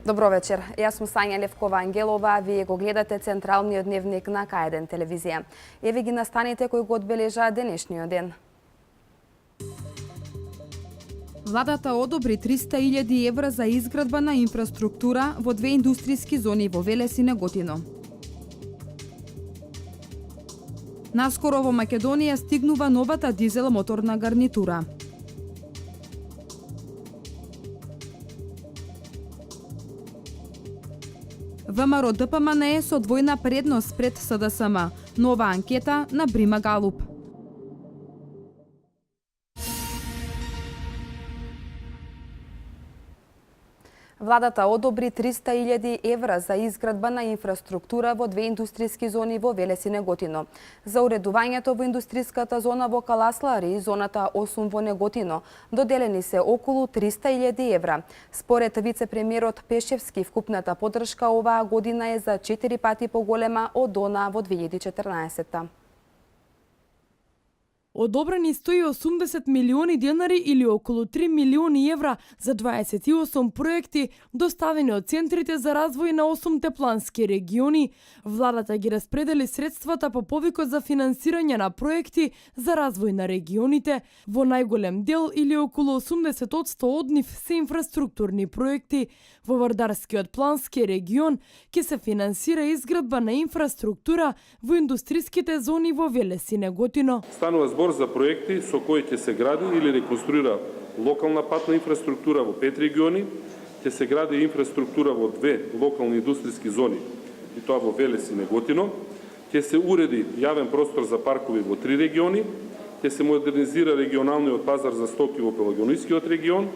Добро вечер. Јас сум Сања Левкова Ангелова, а вие го гледате Централниот дневник на К1 телевизија. Еве ги настаните кои го одбележаа денешниот ден. Владата одобри 300.000 евра за изградба на инфраструктура во две индустријски зони во Велес и Неготино. Наскоро во Македонија стигнува новата дизел моторна гарнитура. ВМРО ДПМН е со двојна предност пред СДСМ. Нова анкета на Брима Галуп. Владата одобри 300.000 евра за изградба на инфраструктура во две индустријски зони во Велес и Неготино. За уредувањето во индустријската зона во Каласлари и зоната 8 во Неготино доделени се околу 300.000 евра. Според вице-премиерот Пешевски, вкупната поддршка оваа година е за 4 пати поголема од она во 2014. Одобрени 180 милиони денари или околу 3 милиони евра за 28 проекти доставени од центрите за развој на 8 плански региони. Владата ги распредели средствата по повикот за финансирање на проекти за развој на регионите. Во најголем дел или околу 80% од нив се инфраструктурни проекти. Во Вардарскиот плански регион ќе се финансира изградба на инфраструктура во индустријските зони во Велес и Неготино. Станува збор за проекти со кои ќе се гради или реконструира локална патна инфраструктура во 5 региони, ќе се гради инфраструктура во 2 локални индустријски зони, и тоа во Велес и Неготино, ќе се уреди јавен простор за паркови во 3 региони, ќе се модернизира регионалниот пазар за стоки во Пелагонискиот регион,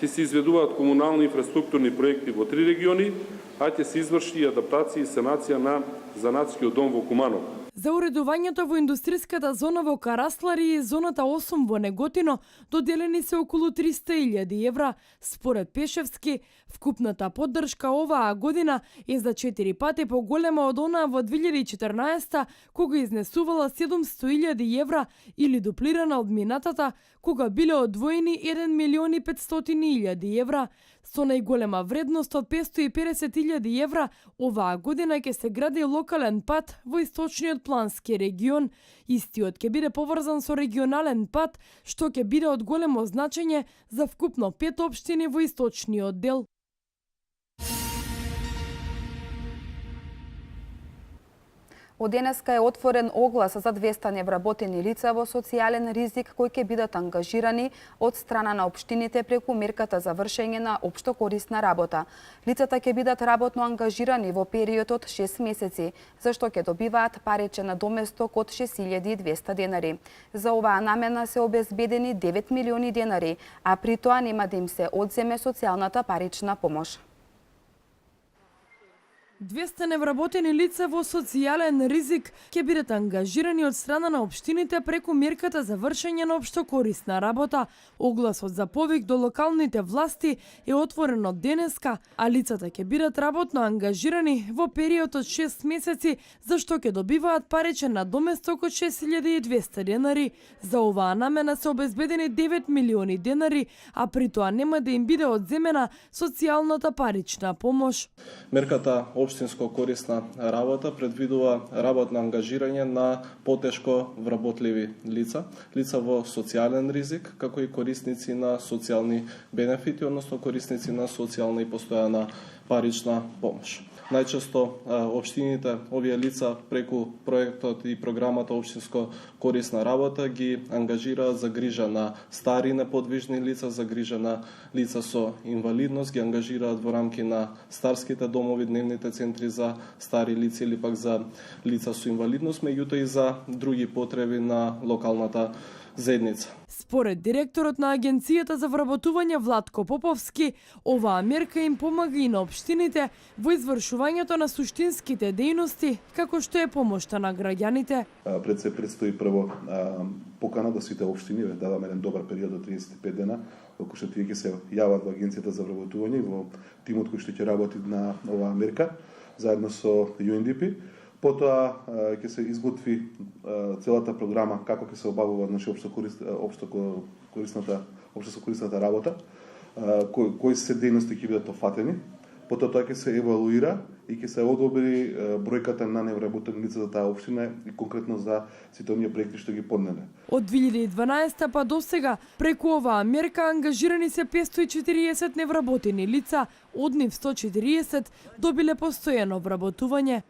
ќе се изведуваат комунални инфраструктурни проекти во 3 региони, а ќе се изврши и адаптација и санација на занатскиот дом во Куманово. За уредувањето во индустријската зона во Караслари и зоната 8 во Неготино доделени се околу 300.000 евра. Според Пешевски, вкупната поддршка оваа година е за 4 пати поголема од онаа во 2014 кога изнесувала 700.000 евра или дуплирана од минатата кога биле одвоени 1 милион и 500.000 евра. Со најголема вредност од 550.000 евра, оваа година ќе се гради локален пат во источниот плански регион. Истиот ќе биде поврзан со регионален пат, што ќе биде од големо значење за вкупно 5 општини во источниот дел. Од денеска е отворен оглас за 200 невработени лица во социјален ризик кои ќе бидат ангажирани од страна на општините преку мерката за вршење на општокорисна работа. Лицата ќе бидат работно ангажирани во период од 6 месеци, зашто ќе добиваат паричен надоместок од 6.200 денари. За оваа намена се обезбедени 9 милиони денари, а при тоа нема да им се одземе социјалната парична помош. 200 невработени лица во социјален ризик ќе бидат ангажирани од страна на општините преку мерката за вршење на општокорисна работа. Огласот за повик до локалните власти е отворен од денеска, а лицата ќе бидат работно ангажирани во период од 6 месеци, зашто ќе добиваат паричен надоместок од 6.200 денари. За оваа намена се обезбедени 9 милиони денари, а при тоа нема да им биде одземена социјалната парична помош. Мерката општинско корисна работа предвидува работно ангажирање на потешко вработливи лица, лица во социјален ризик, како и корисници на социјални бенефити, односно корисници на социјална и постојана парична помош. Најчесто општините, овие лица преку проектот и програмата општинско корисна работа ги ангажираат за грижа на стари неподвижни лица, за грижа на лица со инвалидност, ги ангажираат во рамки на старските домови, дневните центри за стари лица или пак за лица со инвалидност, меѓутоа и за други потреби на локалната заедница. Според директорот на Агенцијата за вработување Владко Поповски, оваа мерка им помага и на општините во извршувањето на суштинските дејности, како што е помошта на граѓаните. Пред се предстои прво покана до сите општини, даваме еден добар период до 35 дена, колку што тие ќе се јават во Агенцијата за вработување, во тимот кој што ќе работи на оваа мерка, заедно со UNDP. Потоа ќе се изготви целата програма како ќе се обавува општекорисната работа, кои се дејности ќе бидат офатени. Потоа тоа ќе се евалуира и ќе се одобри бројката на невработени лица за таа општина и конкретно за сите оние проекти што ги поднеле. Од 2012 па до сега, преку оваа мерка ангажирани се 540 невработени лица, од нив 140 добиле постојано вработување.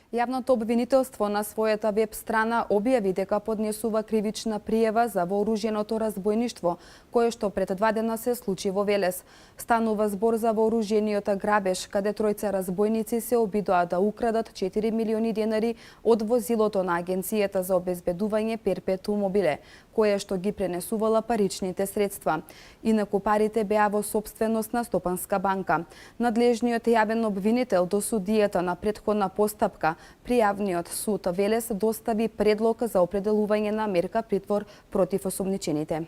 Јавното обвинителство на својата веб страна објави дека поднесува кривична пријава за вооруженото разбојништво, кое што пред 2 дена се случи во Велес. Станува збор за вооружениот грабеж, каде тројца разбојници се обидоа да украдат 4 милиони денари од возилото на Агенцијата за обезбедување Перпетуум мобиле, кое што ги пренесувала паричните средства. Инаку парите беа во сопственост на Стопанска банка. Надлежниот јавен обвинител до судијата на претходна постапка, пријавниот суд Велес достави предлог за определување на мерка притвор против осомничените.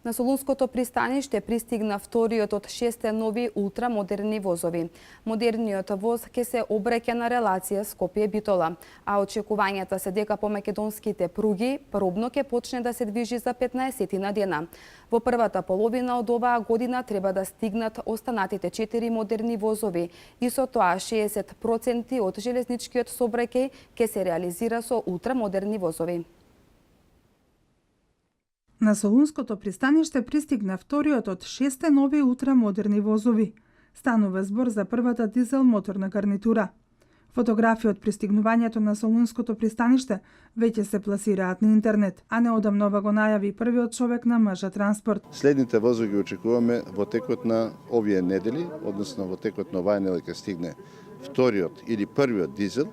На Солунското пристаниште пристигна вториот од 6 нови ултрамодерни возови. Модерниот воз ќе се обреќа на релација Скопје-Битола, а очекувањата се дека по македонските пруги пробно ќе почне да се движи за 15 на дена. Во првата половина од оваа година треба да стигнат останатите 4 модерни возови и со тоа 60% од железничкиот сообраќај ќе се реализира со ултрамодерни возови. На Солунското пристаниште пристигна вториот од 6 нови ултрамодерни возови. Станува збор за првата дизел моторна гарнитура. Фотографии од пристигнувањето на Солунското пристаниште веќе се пласираат на интернет, а неодамнова го најави првиот човек на МЖ Транспорт. Следните возови ги очекуваме во текот на овие недели, односно во текот на оваа недела ќе стигне вториот или првиот дизел,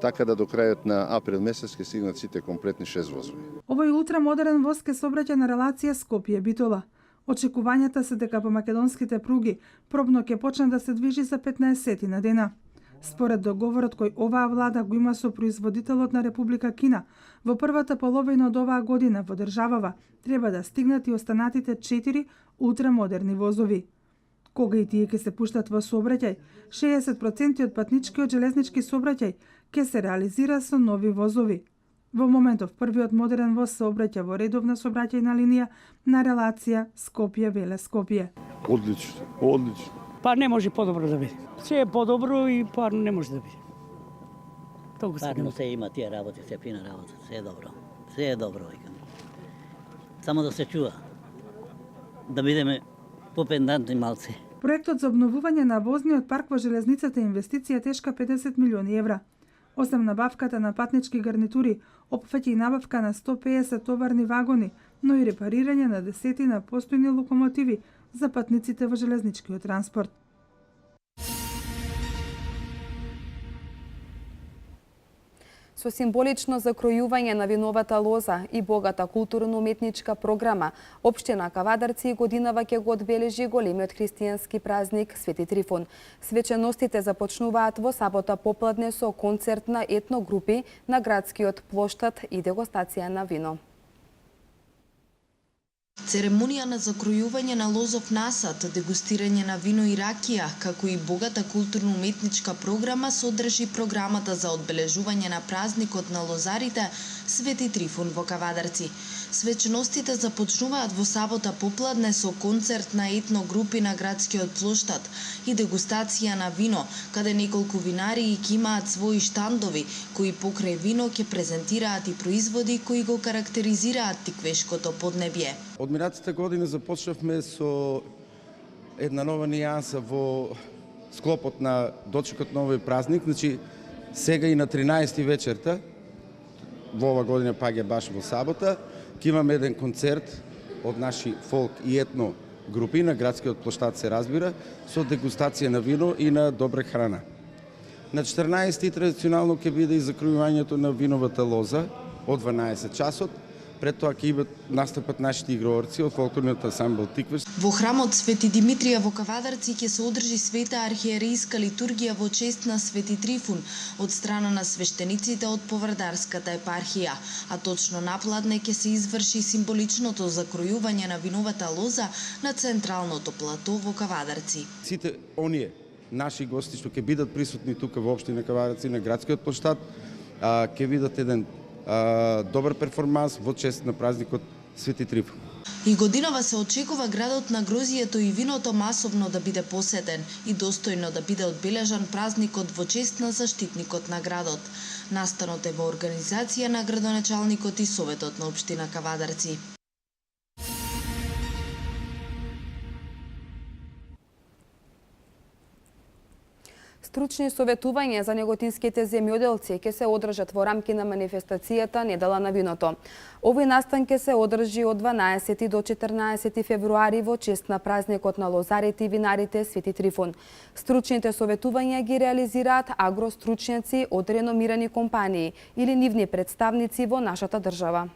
така да до крајот на април месец ќе стигнат сите комплетни 6 возови. Овој ултрамодерен воз ќе сообраќа на релација Скопје-Битола. Очекувањата се дека по македонските пруги пробно ќе почне да се движи за 15 на дена. Според договорот кој оваа влада го има со производителот на Република Кина, во првата половина од оваа година во државава треба да стигнат и останатите 4 ултрамодерни возови. Кога и тие ќе се пуштат во сообраќај, 60% од патничкиот железнички сообраќај ќе се реализира со нови возови. Во моментов првиот модерен воз се обраќа во редовна сообраќајна линија на релација Скопје-Велес-Скопје. Одлично, одлично. Па не може подобро да биде. Се е подобро и па не може да биде. Толку Парно се има тие работи, се фина работа, се е добро. Се е добро, викам. Само да се чува. Да бидеме попендантни малци. Проектот за обновување на возниот парк во железницата е инвестиција тешка 50 милиони евра. Осем набавката на патнички гарнитури, опфаќа и набавка на 150 товарни вагони, но и репарирање на десетина постојни локомотиви за патниците во железничкиот транспорт. Со символично закројување на виновата лоза и богата културно-уметничка програма, општина Кавадарци годинава ќе го одбележи големиот христијански празник Свети Трифун. Свеченостите започнуваат во сабота попладне со концерт на етногрупи на градскиот плоштад и дегустација на вино. Церемонија на закројување на лозов насад, дегустирање на вино и ракија, како и богата културно-уметничка програма содржи програмата за одбележување на празникот на лозарите Свети Трифун во Кавадарци. Свеченостите започнуваат во сабота попладне со концерт на етногрупи на градскиот плоштад и дегустација на вино, каде неколку винари ќе имаат своји штандови, кои покрај вино ќе презентираат и производи кои го карактеризираат тиквешкото поднебје. Од минатата година започнавме со една нова нијанса во склопот на дочекот на овој празник. Значи, сега и на 13 вечерта, во ова година паѓа баш во сабота, ќе имаме еден концерт од наши фолк и етно групи на градскиот плоштад, се разбира, со дегустација на вино и на добра храна. На 14 традиционално ќе биде и закројувањето на виновата лоза од 12 часот. Пред тоа ќе настапат нашите игроорци од фолклорниот ансамбл Тиквеш. Во храмот Свети Димитрија во Кавадарци ќе се одржи света архиерейска литургија во чест на Свети Трифун од страна на свештениците од Повардарската епархија, а точно напладне ќе се изврши символичното закројување на виновата лоза на централното плато во Кавадарци. Сите оние наши гости што ќе бидат присутни тука во општина Кавадарци на градскиот плоштад, ќе видат еден добар перформанс во чест на празникот Свети Трифун. И годинава се очекува градот на грозието и виното масовно да биде посетен и достојно да биде одбележан празникот во чест на заштитникот на градот. Настанот е во организација на градоначалникот и Советот на општина Кавадарци. Стручни советувања за неготинските земјоделци ќе се одржат во рамки на манифестацијата Недела на виното. Овој настан ќе се одржи од 12 до 14 февруари во чест на празникот на лозарите и винарите Свети Трифун. Стручните советувања ги реализираат агростручњаци од реномирани компании или нивни представници во нашата држава.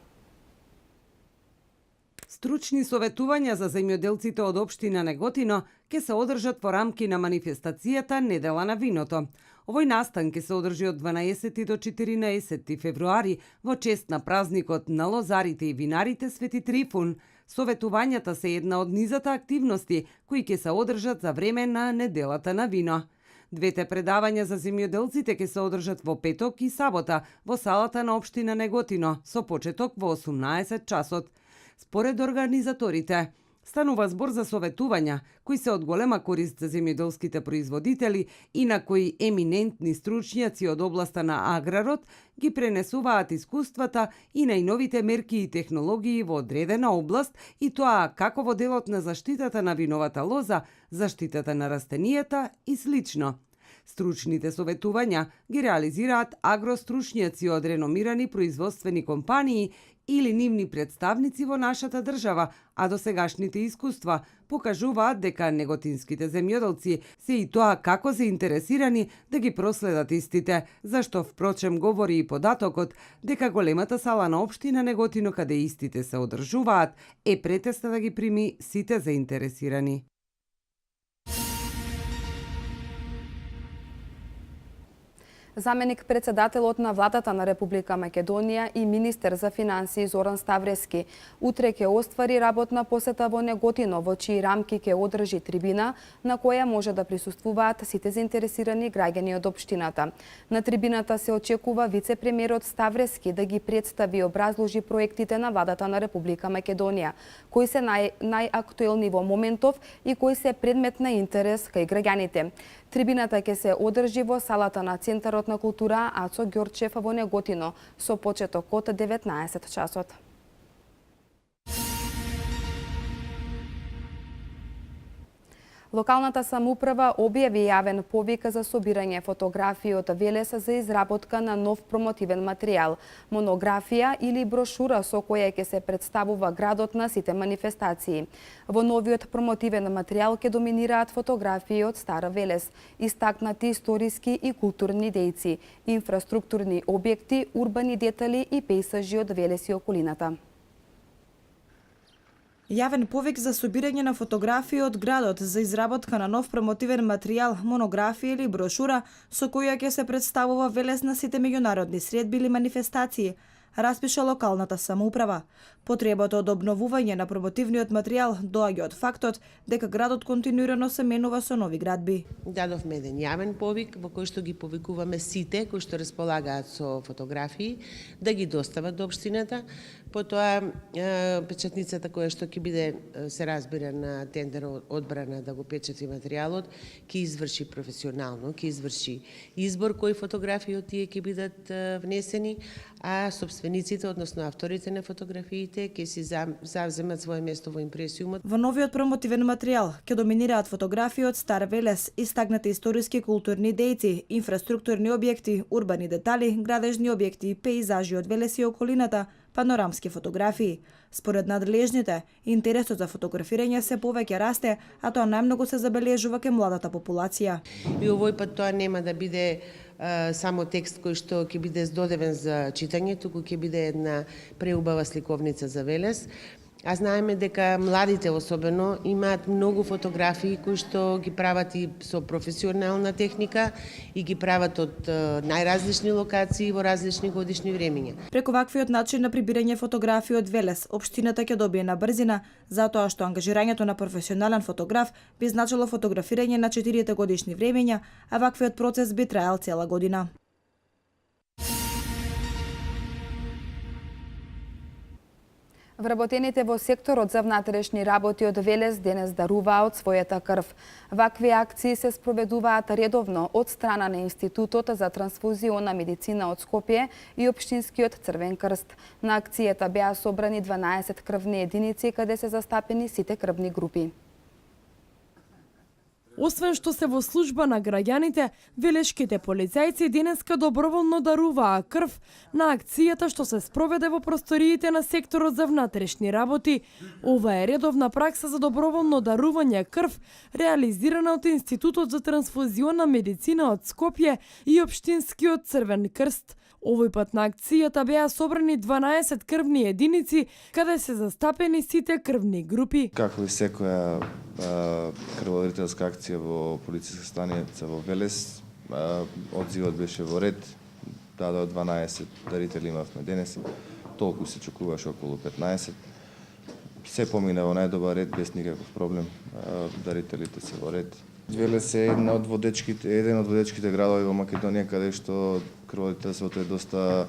Стручни советувања за земјоделците од општина Неготино ќе се одржат во рамки на манифестацијата Недела на виното. Овој настан ќе се одржи од 12 до 14 февруари во чест на празникот на лозарите и винарите Свети Трифун. Советувањата се една од низата активности кои ќе се одржат за време на Неделата на вино. Двете предавања за земјоделците ќе се одржат во петок и сабота во салата на општина Неготино со почеток во 18 часот. Според организаторите, станува збор за советувања кои се од голема корист за земјоделските производители и на кои еминентни стручњаци од областа на аграрот ги пренесуваат искуствата и најновите мерки и технологии во одредена област, и тоа како во делот на заштитата на виновата лоза, заштитата на растенијата и слично. Стручните советувања ги реализираат агростручњаци од реномирани производствени компании или нивни представници во нашата држава, а досегашните искуства покажуваат дека неготинските земјоделци се и тоа како заинтересирани да ги проследат истите, зашто впрочем говори и податокот дека големата сала на општина Неготино каде истите се одржуваат е претеста да ги прими сите заинтересирани. Заменик председателот на владата на Република Македонија и министер за финансии Зоран Ставрески утре ќе оствари работна посета во Неготино, во чии рамки ќе одржи трибина на која може да присуствуваат сите заинтересирани граѓани од општината. На трибината се очекува вице-премиерот Ставрески да ги представи и образложи проектите на владата на Република Македонија, кои се најактуелни во моментов и кои се предмет на интерес кај граѓаните. Трибината ќе се одржи во салата на Центарот на култура Ацо Ѓорчев во Неготино со почеток од 19 часот. Локалната самоуправа објави јавен повик за собирање фотографии од Велес за изработка на нов промотивен материјал, монографија или брошура со која ќе се представува градот на сите манифестации. Во новиот промотивен материјал ќе доминираат фотографии од Стара Велес, истакнати историски и културни дејци, инфраструктурни објекти, урбани детали и пејсажи од Велес и околината. Јавен повик за собирање на фотографии од градот за изработка на нов промотивен материјал, монографија или брошура со која ќе се представува Велес на сите меѓународни средби или манифестации, распиша локалната самоуправа. Потребата од обновување на промотивниот материјал доаѓа од фактот дека градот континуирано се менува со нови градби. Дадовме еден јавен повик во кој што ги повикуваме сите кои што располагаат со фотографии да ги достават до општината. Потоа печатницата која што ќе биде, се разбира, на тендер одбрана да го печати материјалот, ќе изврши професионално, ќе изврши избор кои фотографии од тие ќе бидат внесени, а собствениците, односно авторите на фотографиите, ќе си завземат свое место во импресиумот. Во новиот промотивен материјал ќе доминираат фотографии од Стар Велес, истакнати историски културни дејци, инфраструктурни објекти, урбани детали, градежни објекти и пејзажи од Велес и околината, панорамски фотографии. Според надлежните, интересот за фотографирање се повеќе расте, а тоа најмногу се забележува кај младата популација. И овој пат тоа нема да биде само текст кој што ќе биде здодевен за читање, туку ќе биде една преубава сликовница за Велес. А знаеме дека младите особено имаат многу фотографии кои што ги прават и со професионална техника и ги прават од најразлични локации во различни годишни времиња. Преку ваквиот начин на прибирање фотографии од Велес, општината ќе добие на брзина, затоа што ангажирањето на професионален фотограф би значило фотографирање на 4 годишни времиња, а ваквиот процес би траел цела година. Вработените во секторот за внатрешни работи од Велес денес даруваат својата крв. Вакви акции се спроведуваат редовно од страна на Институтот за трансфузиона медицина од Скопје и Општинскиот Црвен крст. На акцијата беа собрани 12 крвни единици каде се застапени сите крвни групи. Освен што се во служба на граѓаните, велешките полицајци денеска доброволно даруваа крв на акцијата што се спроведе во просториите на секторот за внатрешни работи. Ова е редовна пракса за доброволно дарување крв, реализирана од Институтот за трансфузиона медицина од Скопје и Општинскиот Црвен крст. Овој пат на акцијата беа собрани 12 крвни единици, каде се застапени сите крвни групи. Како и секоја крводарителска акција во полициска станица во Велес, одзивот беше во ред, дадоа 12 дарители имавме денес, толку се чекуваше околу 15. Се помина во најдобар ред, без никаков проблем, дарителите се во ред. Велес е еден од водечките градови во Македонија каде што крводарителството е доста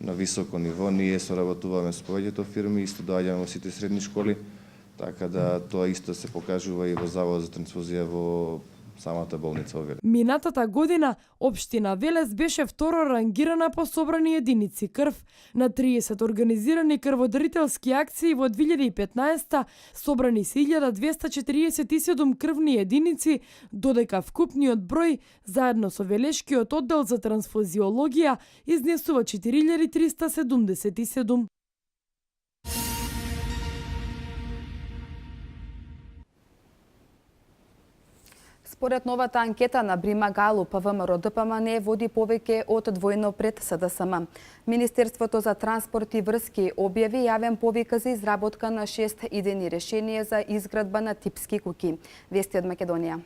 на високо ниво. Ние соработуваме со повеќето фирми, исто доаѓаме во сите средни школи, така да тоа исто се покажува и во Завод за трансфузија во самата болница во Велес. Минатата година општина Велес беше второ рангирана по собрани единици крв. На 30 организирани крводарителски акции во 2015 собрани се 1247 крвни единици, додека вкупниот број заедно со Велешкиот оддел за трансфузиологија изнесува 4377. Според новата анкета на Брима Галуп, ВМРО ДПМН води повеќе од двојно пред СДСМ. Министерството за транспорт и врски објави јавен повик за изработка на 6 идејни решенија за изградба на типски куќи. Вести од Македонија.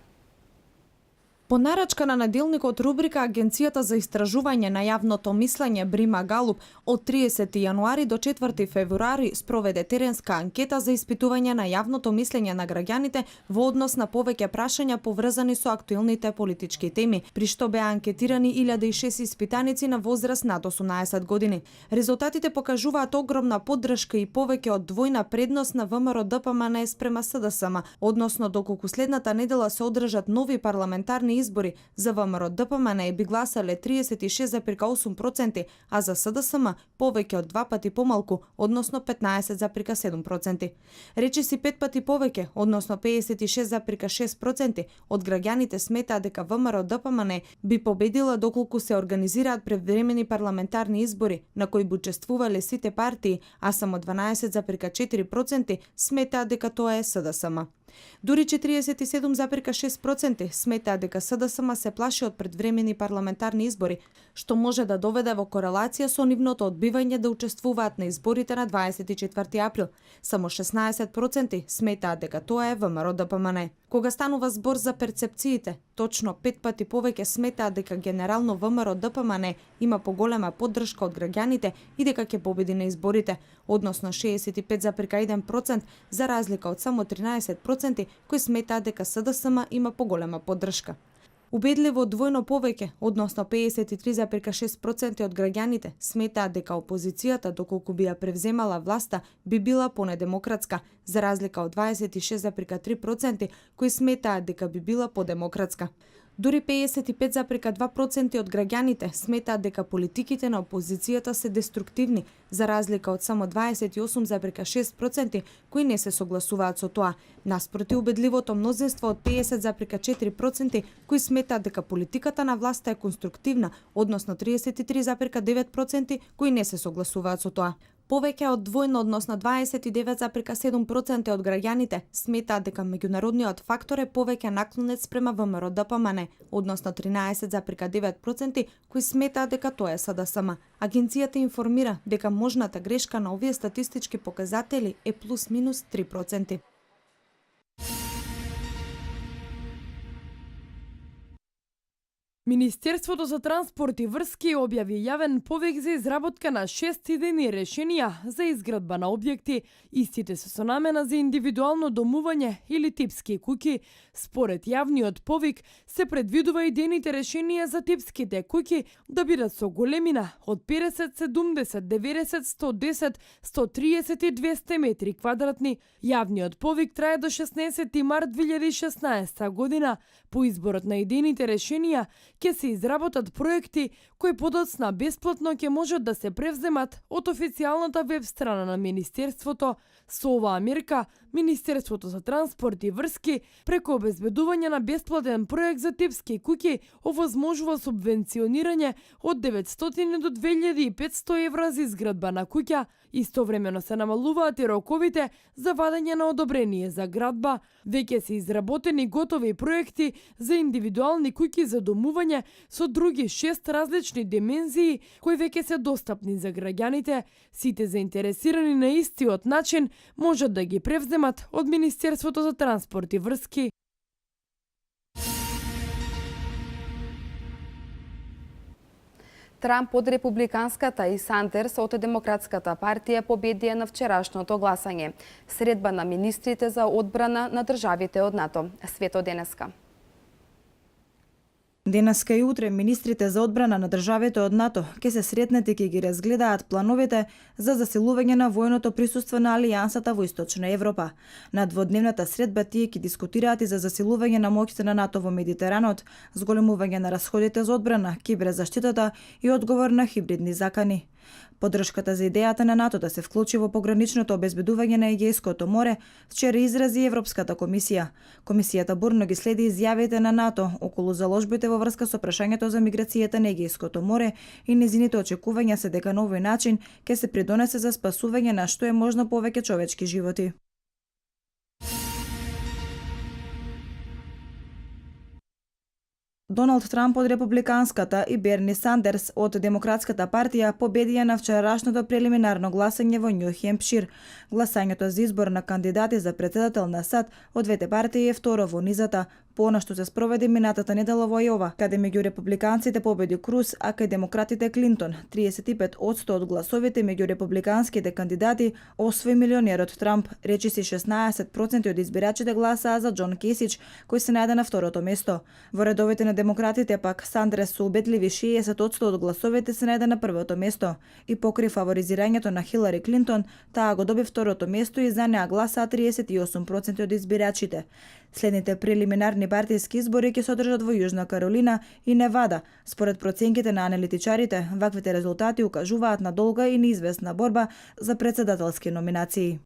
По нарачка на неделникот рубрика Агенцијата за истражување на јавното мислење Брима Галуп од 30 јануари до 4 февруари спроведе теренска анкета за испитување на јавното мислење на граѓаните во однос на повеќе прашања поврзани со актуелните политички теми, при што беа анкетирани 1006 испитаници на возраст над 18 години. Резултатите покажуваат огромна поддршка и повеќе од двојна предност на ВМРО ДПМН спрема СДСМ, односно доколку следната недела се одржат нови парламентарни избори, за ВМРО ДПМН би гласале 36,8%, а за СДСМ повеќе од 2 пати помалку, односно 15,7%. Речиси 5 пати повеќе, односно 56,6% од граѓаните сметаат дека ВМРО ДПМН би победила доколку се организираат превремени парламентарни избори на кои би учествувале сите партии, а само 12,4% сметаат дека тоа е СДСМ. Дури 47,6% сметаат дека СДСМ се плаши од предвремени парламентарни избори, што може да доведе во корелација со нивното одбивање да учествуваат на изборите на 24 април. Само 16% сметаат дека тоа е ВМРО ДПМН. Кога станува збор за перцепциите, точно 5 пати повеќе сметаат дека генерално ВМРО ДПМН има поголема поддршка од граѓаните и дека ќе победи на изборите, односно 65,1% за разлика од само 13% кои сметаат дека СДСМ има поголема поддршка. Убедливо двојно повеќе, односно 53,6% од граѓаните сметаат дека опозицијата доколку би ја превземала власта би била понедемократска, за разлика од 26,3% кои сметаат дека би била подемократска. Дури 55,2% од граѓаните сметаат дека политиките на опозицијата се деструктивни, за разлика од само 28,6% кои не се согласуваат со тоа, наспроти убедливото мнозинство од 50,4% кои сметаат дека политиката на власта е конструктивна, односно 33,9% кои не се согласуваат со тоа. Повеќе од двојно, односно 29,7% од граѓаните сметаат дека меѓународниот фактор е повеќе наклонет спрема ВМРО ДПМН, односно 13,9% кои сметаат дека тоа е СДСМ. Агенцијата информира дека можната грешка на овие статистички показатели е плюс-минус 3%. Министерството за транспорт и врски објави јавен повик за изработка на 6 идејни решенија за изградба на објекти, истите се со намена за индивидуално домување или типски куќи. Според јавниот повик се предвидува идејните решенија за типските куќи да бидат со големина од 50, 70, 90, 110, 130 и 200 метри квадратни. Јавниот повик трае до 16 март 2016 година. По изборот на идејните решенија ќе се изработат проекти кои подоцна бесплатно ќе можат да се превземат од официјалната веб страна на Министерството. Со оваа мерка, Министерството за транспорт и врски, преку обезбедување на бесплатен проект за типски куќи, овозможува субвенционирање од 900 до 2500 евра за изградба на куќа. Истовремено се намалуваат и роковите за вадење на одобрение за градба. Веќе се изработени готови проекти за индивидуални куќи за домување со други 6 различни димензии кои веќе се достапни за граѓаните. Сите заинтересирани на истиот начин можат да ги превземат од Министерството за транспорт и врски. Трамп од Републиканската и Сандерс од Демократската партија победија на вчерашното гласање. Средба на министрите за одбрана на државите од НАТО. Свето денеска. Денеска и утре министрите за одбрана на државите од НАТО ќе се сретнат и ќе ги разгледаат плановите за засилување на војното присуство на Алијансата во Источна Европа. На дводневната средба тие ќе дискутираат и за засилување на моќта на НАТО во Медитеранот, зголемување на расходите за одбрана, киберзаштитата и одговор на хибридни закани. Поддршката за идејата на НАТО да се вклучи во пограничното обезбедување на Егејското море вчера изрази Европската комисија. Комисијата бурно ги следи изјавите на НАТО околу заложбите во врска со прашањето за миграцијата на Егејското море и незините очекувања се дека на овој начин ќе се придонесе за спасување на што е можно повеќе човечки животи. Доналд Трамп од Републиканската и Берни Сандерс од Демократската партија победија на вчерашното прелиминарно гласање во Њу Хемпшир. Гласањето за избор на кандидати за претседател на САД од двете партии е второ во низата, по она што се спроведе минатата недела во Јова, каде меѓу републиканците победи Круз, а кај демократите Клинтон. 35% од гласовите меѓу републиканските кандидати освои милионерот Трамп, речиси 16% од избирачите гласаа за Џон Кесич, кој се најде на второто место. Во редовите на демократите пак Сандрес со убедливи 60% од гласовите се најде на првото место и покри фаворизирањето на Хилари Клинтон, таа го доби второто место и за неа гласаа 38% од избирачите. Следните прелиминарни партиски избори ќе се одржат во Јужна Каролина и Невада. Според проценките на аналитичарите, ваквите резултати укажуваат на долга и неизвестна борба за претседателски номинации.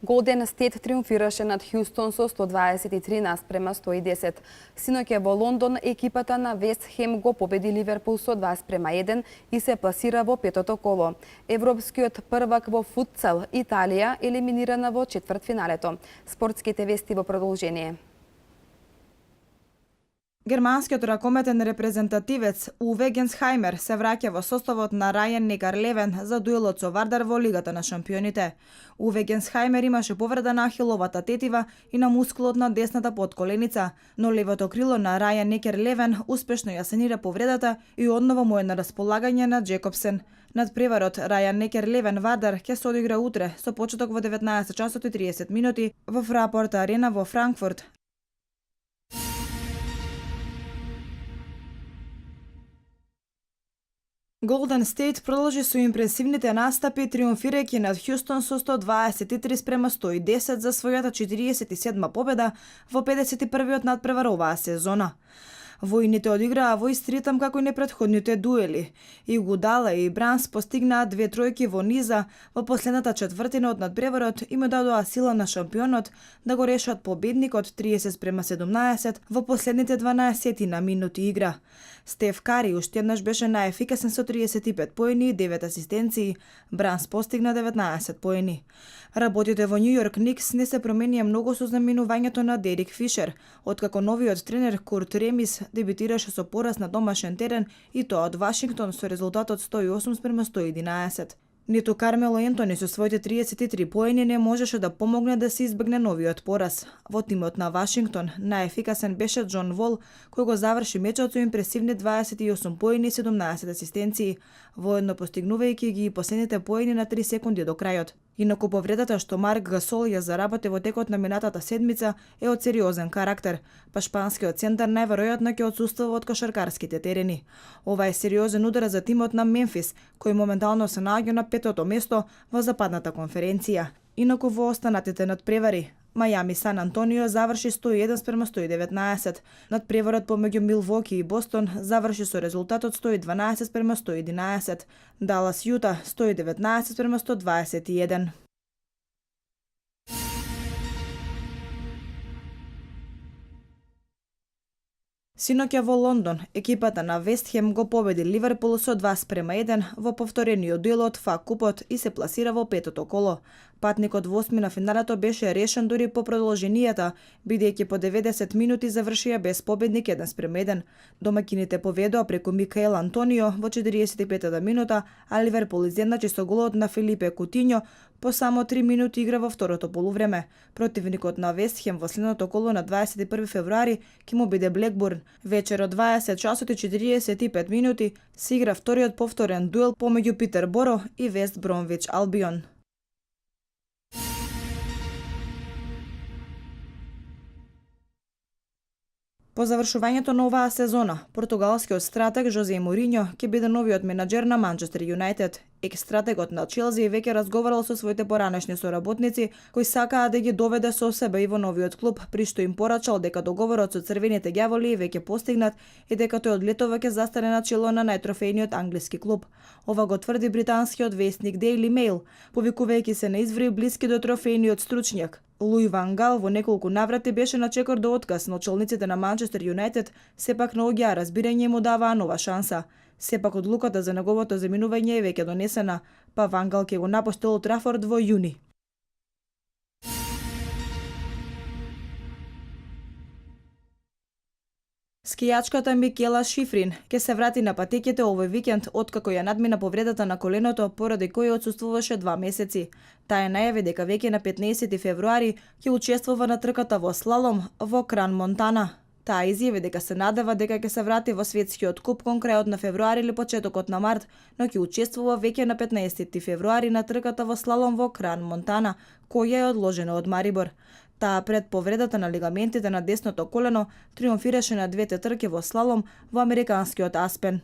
Голден Стейт триумфираше над Хјустон со 123:110. Синоќа во Лондон екипата на Вест Хем го победи Ливерпул со 20:1 и се пласира во петото коло. Европскиот првак во футсал Италија елиминирана во четвртфиналето. Спортските вести во продолжение. Германскиот ракометен репрезентативец Уве Генсхаймер се враќа во составот на Рајан Некар-Левен за дуелот со Вардар во Лигата на шампионите. Уве Генсхаймер имаше повреда на ахиловата тетива и на мускулот на десната подколеница, но левото крило на Рајан Некар-Левен успешно ја санира повредата и однова му е на располагање на Джекобсен. Надпреварот Рајан Некар-Левен Вардар ќе се одигра утре со почеток во 19:30 во Фрапорт Арена во Франкфурт. Golden State продолжи со импресивните настапи, триумфирајќи над Хјустон со 123-110 за својата 47-ма победа во 51-виот надпревар оваа сезона. Воините одиграа во ист ритм како и непретходните дуели. Игудала и Бранс постигнаа 2 тројки во низа во последната четвртина од надпреварот и му дадоа сила на шампионот да го решат победникот 30-17 во последните 12 на минути игра. Стеф Кари уште еднаш беше најефикасен со 35 поени и 9 асистенции. Бранс постигна 19 поени. Работите во Нью Йорк Никс не се променија многу со знаменувањето на Дерик Фишер, откако новиот тренер Курт Ремис дебютираше со пораз на домашен терен и тоа од Вашингтон со резултатот 108-111. Ниту Кармело Ентони со своите 33 поени не можеше да помогне да се избегне новиот пораз. Во тимот на Вашингтон најефикасен беше Џон Вол, кој го заврши мечот со импресивни 28 поени и 17 асистенции, воедно постигнувајќи ги и последните поени на 3 секунди до крајот. Инаку повредата што Марк Гасол ја заработи во текот на минатата седмица е од сериозен карактер, па шпанскиот центар најверојатно ќе отсуствува од кошаркарските терени. Ова е сериозен удар за тимот на Мемфис, кој моментално се наоѓа на 5-то место во западната конференција. Инаку во останатите надпревари, Мајами Сан Антонио заврши 101-119. Надпреварот помеѓу Милвоки и Бостон заврши со резултатот 112-111. Далас Јута 119-121. Синоќа во Лондон, екипата на Вест Хем го победи Ливерпул со 2:1 во повторениот дуел од ФА Купот и се пласира во петото коло. Патникот во осмина финалето беше решен дури по продолженијата, бидејќи по 90 минути завршија без победник 1:1. Домакините поведоа преку Микаел Антонио во 45-та минута, а Ливерпул изедначи со голот на Филипе Кутињо по само 3 минути игра во второто полувреме. Противникот на Вест Хем во следното коло на 21 февруари ќе му биде Блекбурн. Вечер од 20 часот и 45 минути се игра вториот повторен дуел помеѓу Питер Боро и Вест Бромвич Албион. По завршувањето на оваа сезона, португалскиот стратег Жозе Мориньо ќе биде новиот менаџер на Манчестер Юнајтед. Екс-стратегот на Челси веќе разговарал со своите поранешни соработници кои сакаа да ги доведе со себе и во новиот клуб, при што им порачал дека договорот со црвените ѓаволи е веќе постигнат и дека тој од летова ќе застане на чело на најтрофејниот англиски клуб. Ова го тврди британскиот весник Daily Mail, повикувајќи се на извори блиски до трофејниот стручњак. Луи Ван Гал во неколку наврати беше на чекор до отказ, но челниците на Манчестер Юнајтед сепак наоѓаа разбирање и му даваа нова шанса. Сепак одлуката за неговото заминување е веќе донесена, па Ван Гал ќе го напусти Олд Трафорд во јуни. Скијачката Микела Шифрин ќе се врати на патеките овој викенд откако ја надмина повредата на коленото поради која отсуствуваше 2 месеци. Таа најави дека веќе на 15 февруари ќе учествува на трката во слалом во Кран Монтана. Таа изјави дека се надева дека ќе се врати во светскиот куп кон крајот на февруари или почетокот на март, но ќе учествува веќе на 15 февруари на трката во слалом во Кран Монтана, која е одложена од Марибор. Таа пред повредата на лигаментите на десното колено триумфираше на 2 трки во слалом во американскиот Аспен.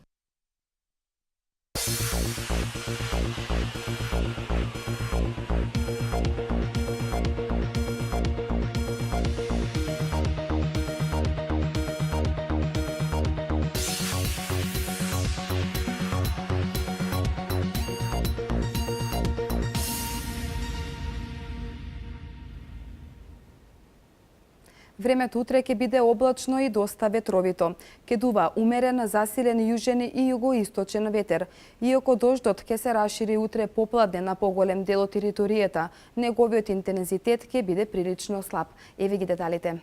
Времето утре ќе биде облачно и доста ветровито. Ќе дува умерен, засилен јужен и југоисточен ветер. Иако дождот ќе се рашири утре попладне на поголем дел од територијата, неговиот интензитет ќе биде прилично слаб. Еве ги деталите.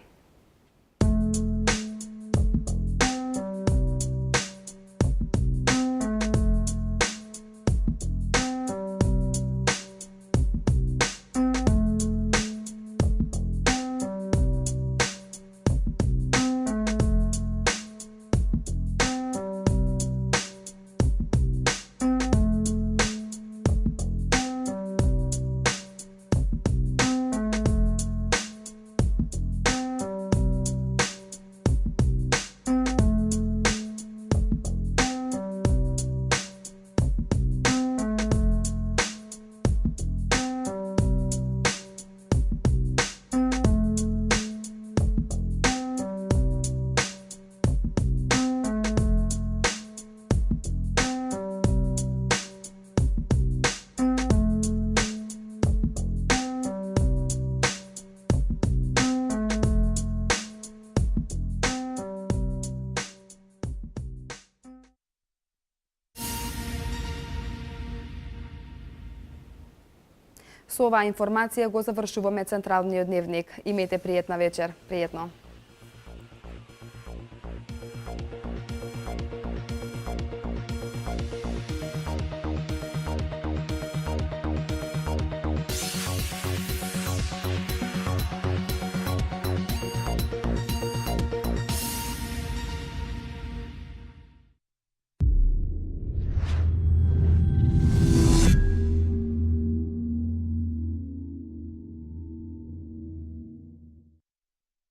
Со оваа информација го завршуваме централниот дневник. Имете пријатна вечер. Пријатно.